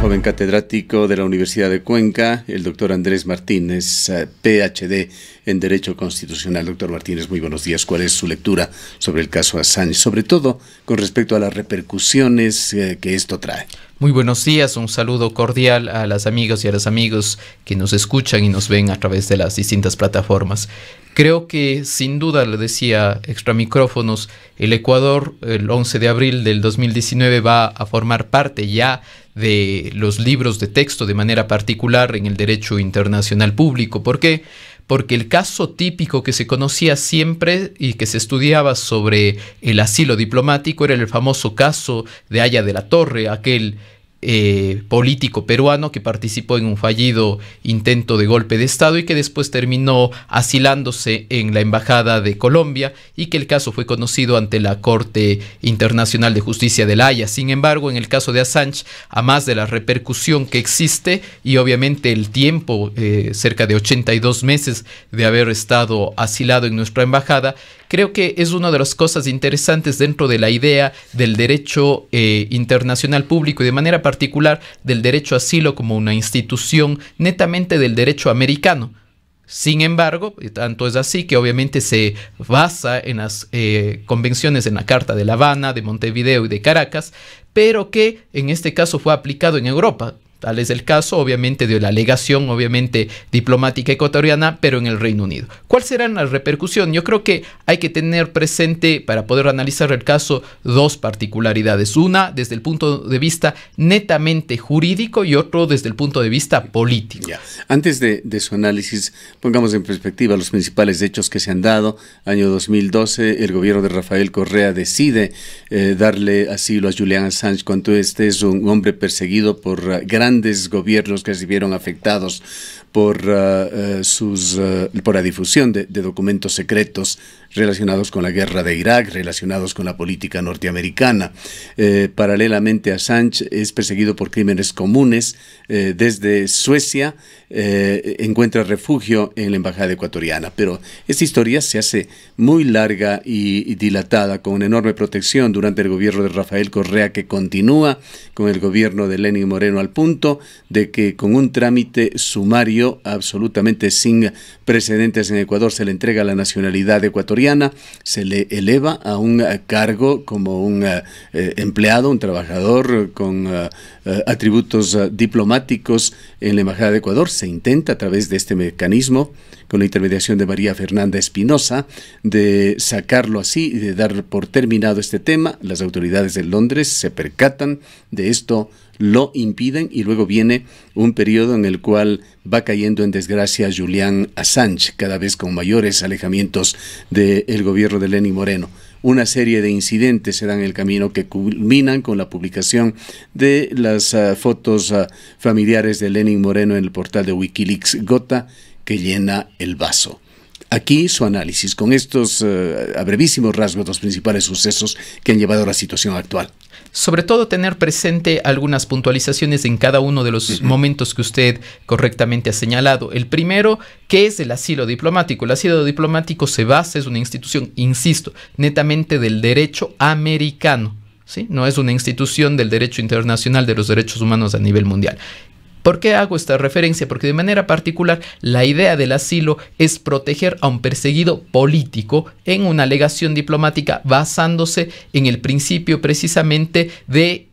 joven catedrático de la Universidad de Cuenca, el doctor Andrés Martínez, PhD en Derecho Constitucional. Doctor Martínez, muy buenos días. ¿Cuál es su lectura sobre el caso Assange, sobre todo con respecto a las repercusiones que esto trae? Muy buenos días, un saludo cordial a las amigas y a los amigos que nos escuchan y nos ven a través de las distintas plataformas. Creo que sin duda, le decía extra micrófonos, el Ecuador el 11 de abril del 2019 va a formar parte ya de los libros de texto de manera particular en el derecho internacional público. ¿Por qué? Porque el caso típico que se conocía siempre y que se estudiaba sobre el asilo diplomático era el famoso caso de Haya de la Torre, aquel político peruano que participó en un fallido intento de golpe de Estado y que después terminó asilándose en la Embajada de Colombia y que el caso fue conocido ante la Corte Internacional de Justicia de La Haya. Sin embargo, en el caso de Assange, a más de la repercusión que existe y obviamente el tiempo, cerca de 82 meses de haber estado asilado en nuestra embajada, creo que es una de las cosas interesantes dentro de la idea del derecho internacional público y de manera particular del derecho a asilo como una institución netamente del derecho americano. Sin embargo, tanto es así que obviamente se basa en las convenciones en la Carta de La Habana, de Montevideo y de Caracas, pero que en este caso fue aplicado en Europa. Tal es el caso, obviamente, de la alegación, obviamente, diplomática ecuatoriana, pero en el Reino Unido. ¿Cuál será la repercusión? Yo creo que hay que tener presente, para poder analizar el caso, dos particularidades. Una, desde el punto de vista netamente jurídico y otro desde el punto de vista político. Ya. Antes de su análisis, pongamos en perspectiva los principales hechos que se han dado. Año 2012, el gobierno de Rafael Correa decide darle asilo a Julian Assange cuando este es un hombre perseguido por grandes gobiernos que se vieron afectados por la difusión de documentos secretos relacionados con la guerra de Irak, relacionados con la política norteamericana. Paralelamente, Assange es perseguido por crímenes comunes. Desde Suecia encuentra refugio en la embajada ecuatoriana. Pero esta historia se hace muy larga y dilatada, con una enorme protección durante el gobierno de Rafael Correa, que continúa con el gobierno de Lenín Moreno, al punto de que con un trámite sumario absolutamente sin precedentes en Ecuador se le entrega la nacionalidad ecuatoriana, se le eleva a un cargo como un empleado, un trabajador con atributos diplomáticos en la Embajada de Ecuador. Se intenta a través de este mecanismo, con la intermediación de María Fernanda Espinosa, de sacarlo así y de dar por terminado este tema. Las autoridades de Londres se percatan de esto, lo impiden, y luego viene un periodo en el cual va cayendo en desgracia Julian Assange, cada vez con mayores alejamientos del gobierno de Lenín Moreno. Una serie de incidentes se dan en el camino que culminan con la publicación de las fotos familiares de Lenín Moreno en el portal de Wikileaks, gota que llena el vaso. Aquí su análisis con estos a brevísimos rasgos, los principales sucesos que han llevado a la situación actual. Sobre todo tener presente algunas puntualizaciones en cada uno de los momentos que usted correctamente ha señalado. El primero, ¿qué es el asilo diplomático? El asilo diplomático se basa, es una institución, insisto, netamente del derecho americano, ¿sí? No es una institución del derecho internacional de los derechos humanos a nivel mundial. ¿Por qué hago esta referencia? Porque de manera particular la idea del asilo es proteger a un perseguido político en una alegación diplomática basándose en el principio precisamente de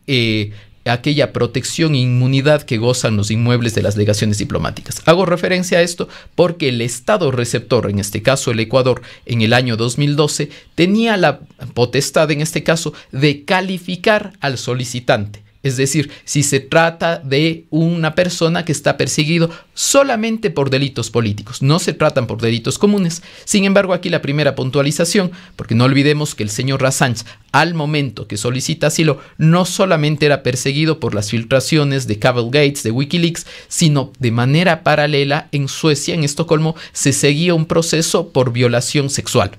aquella protección e inmunidad que gozan los inmuebles de las legaciones diplomáticas. Hago referencia a esto porque el Estado receptor, en este caso el Ecuador, en el año 2012, tenía la potestad, en este caso, de calificar al solicitante. Es decir, si se trata de una persona que está perseguido solamente por delitos políticos, no se tratan por delitos comunes. Sin embargo, aquí la primera puntualización, porque no olvidemos que el señor Assange, al momento que solicita asilo, no solamente era perseguido por las filtraciones de Cablegates, de Wikileaks, sino de manera paralela en Suecia, en Estocolmo, se seguía un proceso por violación sexual.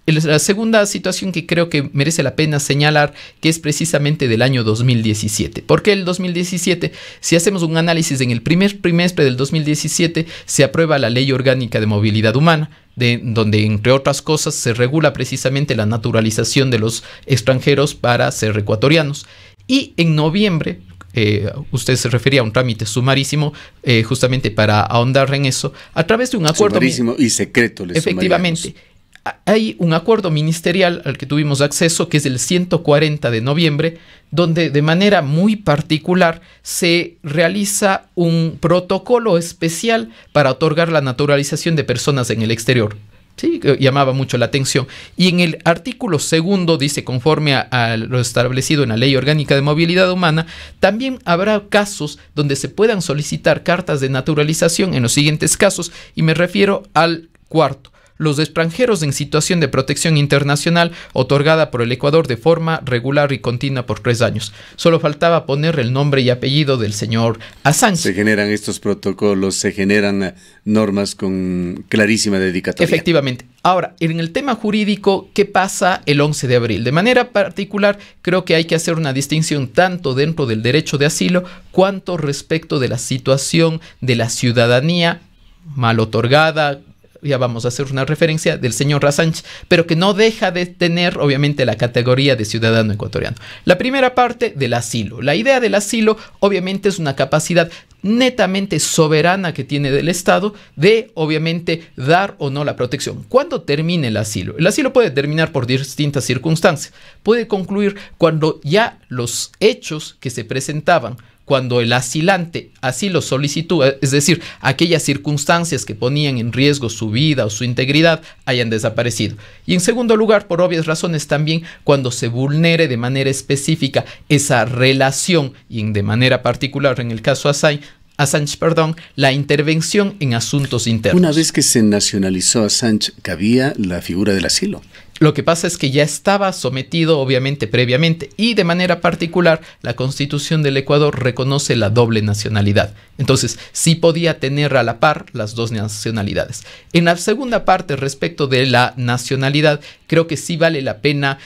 La segunda situación que creo que merece la pena señalar, que es precisamente del año 2017. ¿Por qué el 2017? Si hacemos un análisis, en el primer trimestre del 2017 se aprueba la Ley Orgánica de Movilidad Humana, donde, entre otras cosas, se regula precisamente la naturalización de los extranjeros para ser ecuatorianos. Y en noviembre, usted se refería a un trámite sumarísimo, justamente para ahondar en eso, a través de un acuerdo... Sumarísimo y secreto. Efectivamente. Hay un acuerdo ministerial al que tuvimos acceso, que es el 140 de noviembre, donde de manera muy particular se realiza un protocolo especial para otorgar la naturalización de personas en el exterior. Sí, que llamaba mucho la atención. Y en el artículo 2 dice, conforme a lo establecido en la Ley Orgánica de Movilidad Humana, también habrá casos donde se puedan solicitar cartas de naturalización en los siguientes casos, y me refiero al cuarto: los extranjeros en situación de protección internacional otorgada por el Ecuador de forma regular y continua por 3 años. Solo faltaba poner el nombre y apellido del señor Assange. Se generan estos protocolos, se generan normas con clarísima dedicatoria. Efectivamente. Ahora, en el tema jurídico, ¿qué pasa el 11 de abril? De manera particular, creo que hay que hacer una distinción tanto dentro del derecho de asilo cuanto respecto de la situación de la ciudadanía mal otorgada. Ya vamos a hacer una referencia del señor Assange, pero que no deja de tener, obviamente, la categoría de ciudadano ecuatoriano. La primera parte del asilo. La idea del asilo, obviamente, es una capacidad netamente soberana que tiene del Estado de, obviamente, dar o no la protección. ¿Cuándo termina el asilo? El asilo puede terminar por distintas circunstancias. Puede concluir cuando ya los hechos que se presentaban cuando el asilante así lo solicitó, es decir, aquellas circunstancias que ponían en riesgo su vida o su integridad, hayan desaparecido. Y en segundo lugar, por obvias razones también, cuando se vulnere de manera específica esa relación, y de manera particular en el caso Assange, la intervención en asuntos internos. Una vez que se nacionalizó Assange, cabía la figura del asilo. Lo que pasa es que ya estaba sometido, obviamente, previamente, y de manera particular la Constitución del Ecuador reconoce la doble nacionalidad. Entonces, sí podía tener a la par las dos nacionalidades. En la segunda parte, respecto de la nacionalidad, creo que sí vale la pena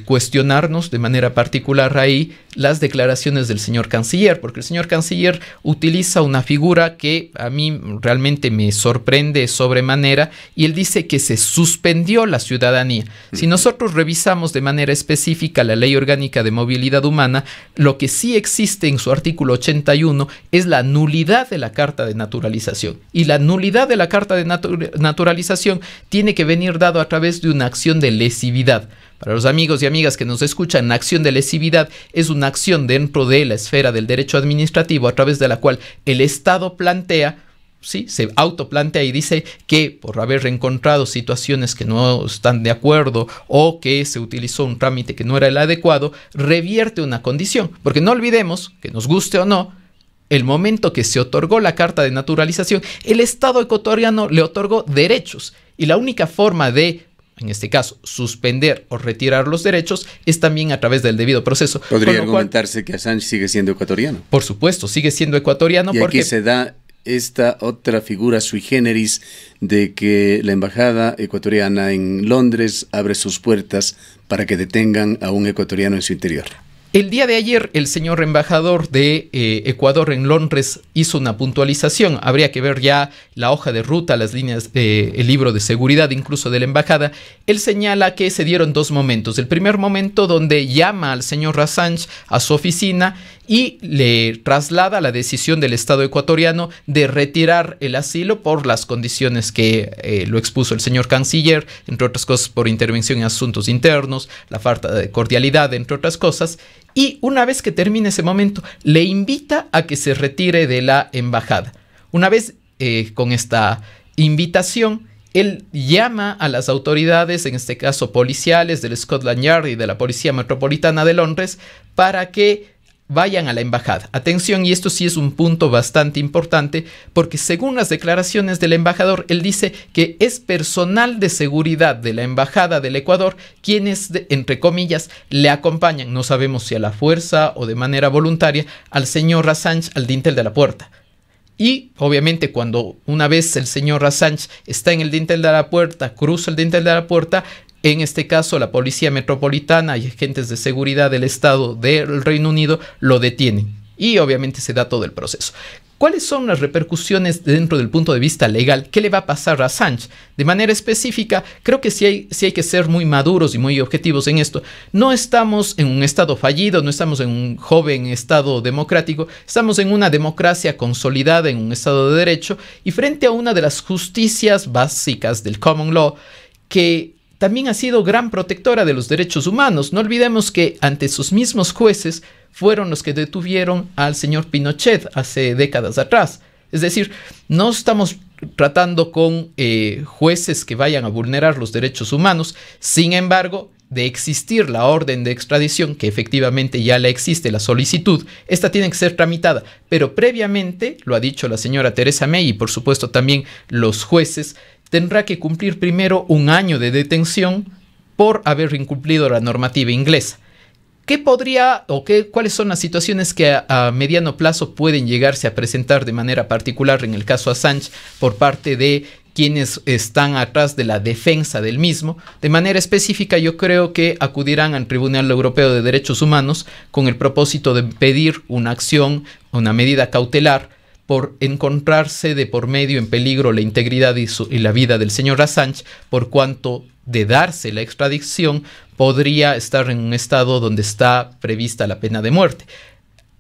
cuestionarnos de manera particular ahí las declaraciones del señor canciller, porque el señor canciller utiliza una figura que a mí realmente me sorprende sobremanera, y él dice que se suspendió la ciudadanía. Si nosotros revisamos de manera específica la Ley Orgánica de Movilidad Humana, lo que sí existe en su artículo 81 es la nulidad de la Carta de Naturalización, y la nulidad de la Carta de Naturalización tiene que venir dado a través de una acción de lesividad. Para los amigos y amigas que nos escuchan, la acción de lesividad es una acción dentro de la esfera del derecho administrativo a través de la cual el Estado plantea, ¿sí?, se autoplantea y dice que por haber encontrado situaciones que no están de acuerdo o que se utilizó un trámite que no era el adecuado, revierte una condición. Porque no olvidemos, que nos guste o no, el momento que se otorgó la Carta de Naturalización, el Estado ecuatoriano le otorgó derechos, y la única forma de, en este caso, suspender o retirar los derechos es también a través del debido proceso. ¿Podría argumentarse que Assange sigue siendo ecuatoriano? Por supuesto, sigue siendo ecuatoriano. Y porque aquí se da esta otra figura sui generis de que la embajada ecuatoriana en Londres abre sus puertas para que detengan a un ecuatoriano en su interior. El día de ayer, el señor embajador de Ecuador en Londres hizo una puntualización. Habría que ver ya la hoja de ruta, las líneas, el libro de seguridad incluso de la embajada. Él señala que se dieron 2 momentos. El primer momento donde llama al señor Assange a su oficina y le traslada la decisión del Estado ecuatoriano de retirar el asilo por las condiciones que lo expuso el señor canciller, entre otras cosas por intervención en asuntos internos, la falta de cordialidad, entre otras cosas. Y una vez que termine ese momento, le invita a que se retire de la embajada. Una vez con esta invitación, él llama a las autoridades, en este caso policiales del Scotland Yard y de la Policía Metropolitana de Londres, para que vayan a la embajada. Atención, y esto sí es un punto bastante importante, porque según las declaraciones del embajador, él dice que es personal de seguridad de la embajada del Ecuador quienes, entre comillas, le acompañan, no sabemos si a la fuerza o de manera voluntaria, al señor Assange al dintel de la puerta. Y obviamente cuando una vez el señor Assange está en el dintel de la puerta, cruza el dintel de la puerta, en este caso la Policía Metropolitana y agentes de seguridad del Estado del Reino Unido lo detienen. Y obviamente se da todo el proceso. ¿Cuáles son las repercusiones dentro del punto de vista legal? ¿Qué le va a pasar a Assange? De manera específica, creo que sí hay que ser muy maduros y muy objetivos en esto. No estamos en un estado fallido, no estamos en un joven estado democrático, estamos en una democracia consolidada, en un estado de derecho, y frente a una de las justicias básicas del common law, que también ha sido gran protectora de los derechos humanos. No olvidemos que ante sus mismos jueces fueron los que detuvieron al señor Pinochet hace décadas atrás. Es decir, no estamos tratando con jueces que vayan a vulnerar los derechos humanos. Sin embargo, de existir la orden de extradición, que efectivamente ya la existe, la solicitud, esta tiene que ser tramitada. Pero previamente, lo ha dicho la señora Theresa May y por supuesto también los jueces, tendrá que cumplir primero un año de detención por haber incumplido la normativa inglesa. ¿Qué podría o cuáles son las situaciones que a mediano plazo pueden llegarse a presentar de manera particular en el caso Assange por parte de quienes están atrás de la defensa del mismo? De manera específica, yo creo que acudirán al Tribunal Europeo de Derechos Humanos con el propósito de pedir una acción, una medida cautelar por encontrarse de por medio en peligro la integridad y la vida del señor Assange, por cuanto de darse la extradición podría estar en un estado donde está prevista la pena de muerte.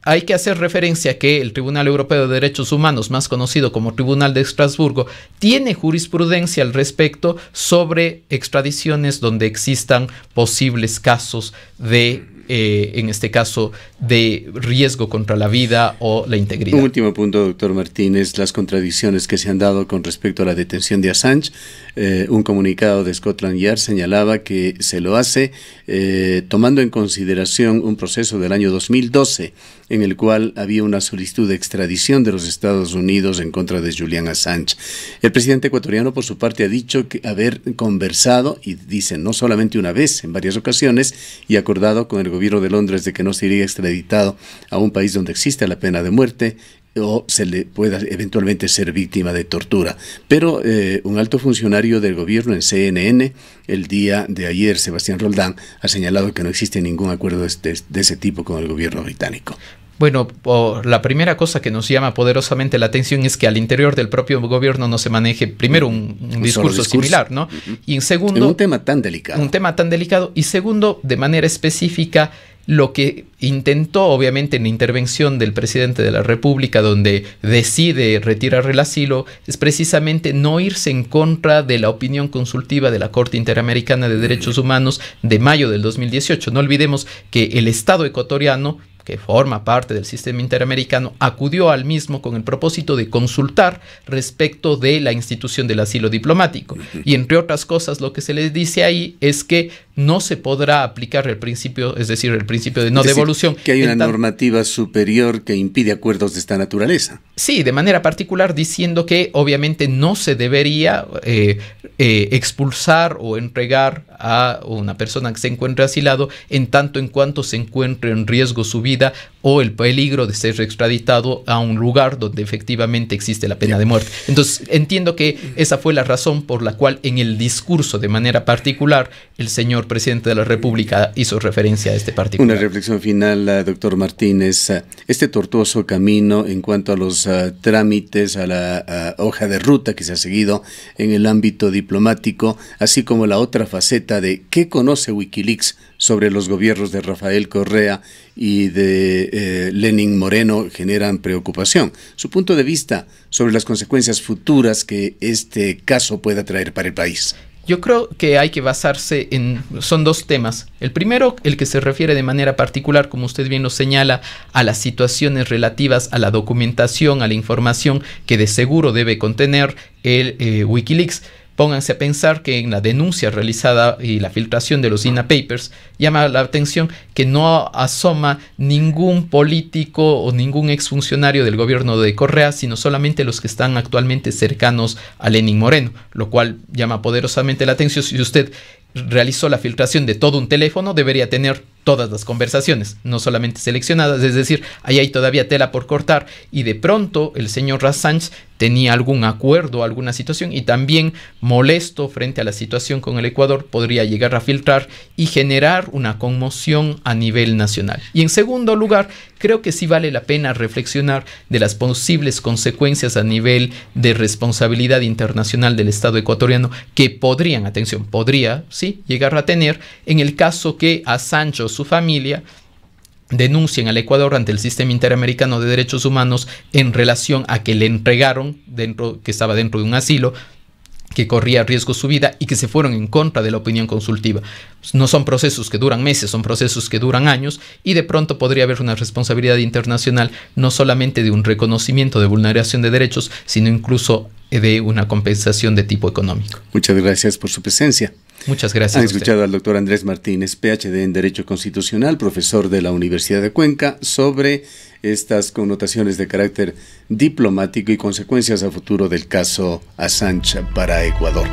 Hay que hacer referencia a que el Tribunal Europeo de Derechos Humanos, más conocido como Tribunal de Estrasburgo, tiene jurisprudencia al respecto sobre extradiciones donde existan posibles casos de en este caso, de riesgo contra la vida o la integridad. Un último punto, doctor Martínez, las contradicciones que se han dado con respecto a la detención de Assange. Un comunicado de Scotland Yard señalaba que se lo hace tomando en consideración un proceso del año 2012 en el cual había una solicitud de extradición de los Estados Unidos en contra de Julian Assange. El presidente ecuatoriano, por su parte, ha dicho que haber conversado, y dice no solamente una vez, en varias ocasiones, y acordado con el gobierno de Londres de que no sería extraditado a un país donde existe la pena de muerte o se le pueda eventualmente ser víctima de tortura. Pero un alto funcionario del gobierno en CNN, el día de ayer, Sebastián Roldán, ha señalado que no existe ningún acuerdo de ese tipo con el gobierno británico. Bueno, la primera cosa que nos llama poderosamente la atención es que al interior del propio gobierno no se maneje primero un discurso similar, ¿no? Y en segundo, en un tema tan delicado. Un tema tan delicado. Y segundo, de manera específica, lo que intentó, obviamente, en la intervención del presidente de la República, donde decide retirar el asilo, es precisamente no irse en contra de la opinión consultiva de la Corte Interamericana de Derechos Humanos de mayo del 2018. No olvidemos que el Estado ecuatoriano, que forma parte del sistema interamericano, acudió al mismo con el propósito de consultar respecto de la institución del asilo diplomático. Y entre otras cosas, lo que se les dice ahí es que no se podrá aplicar el principio, es decir, el principio de no devolución. Que hay una normativa superior que impide acuerdos de esta naturaleza. Sí, de manera particular diciendo que obviamente no se debería expulsar o entregar a una persona que se encuentre asilado en tanto en cuanto se encuentre en riesgo su vida o el peligro de ser extraditado a un lugar donde efectivamente existe la pena de muerte. Entonces entiendo que esa fue la razón por la cual en el discurso de manera particular el señor presidente de la República hizo referencia a este particular. Una reflexión final, doctor Martínez. Este tortuoso camino en cuanto a los trámites, a la hoja de ruta que se ha seguido en el ámbito diplomático, así como la otra faceta de qué conoce Wikileaks sobre los gobiernos de Rafael Correa y de Lenín Moreno, generan preocupación. Su punto de vista sobre las consecuencias futuras que este caso pueda traer para el país. Yo creo que hay que basarse son dos temas. El primero, el que se refiere de manera particular, como usted bien lo señala, a las situaciones relativas a la documentación, a la información que de seguro debe contener el Wikileaks. Pónganse a pensar que en la denuncia realizada y la filtración de los INA Papers llama la atención que no asoma ningún político o ningún exfuncionario del gobierno de Correa, sino solamente los que están actualmente cercanos a Lenín Moreno, lo cual llama poderosamente la atención. Si usted realizó la filtración de todo un teléfono, debería tener todas las conversaciones, no solamente seleccionadas, es decir, ahí hay todavía tela por cortar, y de pronto el señor Assange tenía algún acuerdo, alguna situación, y también molesto frente a la situación con el Ecuador, podría llegar a filtrar y generar una conmoción a nivel nacional. Y en segundo lugar, creo que sí vale la pena reflexionar de las posibles consecuencias a nivel de responsabilidad internacional del Estado ecuatoriano que podrían, atención, podría, sí, llegar a tener en el caso que Assange o su familia denuncien al Ecuador ante el Sistema Interamericano de Derechos Humanos en relación a que le entregaron, que estaba dentro de un asilo, que corría riesgo su vida y que se fueron en contra de la opinión consultiva. No son procesos que duran meses, son procesos que duran años, y de pronto podría haber una responsabilidad internacional no solamente de un reconocimiento de vulneración de derechos, sino incluso de una compensación de tipo económico. Muchas gracias por su presencia. Muchas gracias. Han escuchado al doctor Andrés Martínez, PhD en Derecho Constitucional, profesor de la Universidad de Cuenca, sobre estas connotaciones de carácter diplomático y consecuencias a futuro del caso Assange para Ecuador.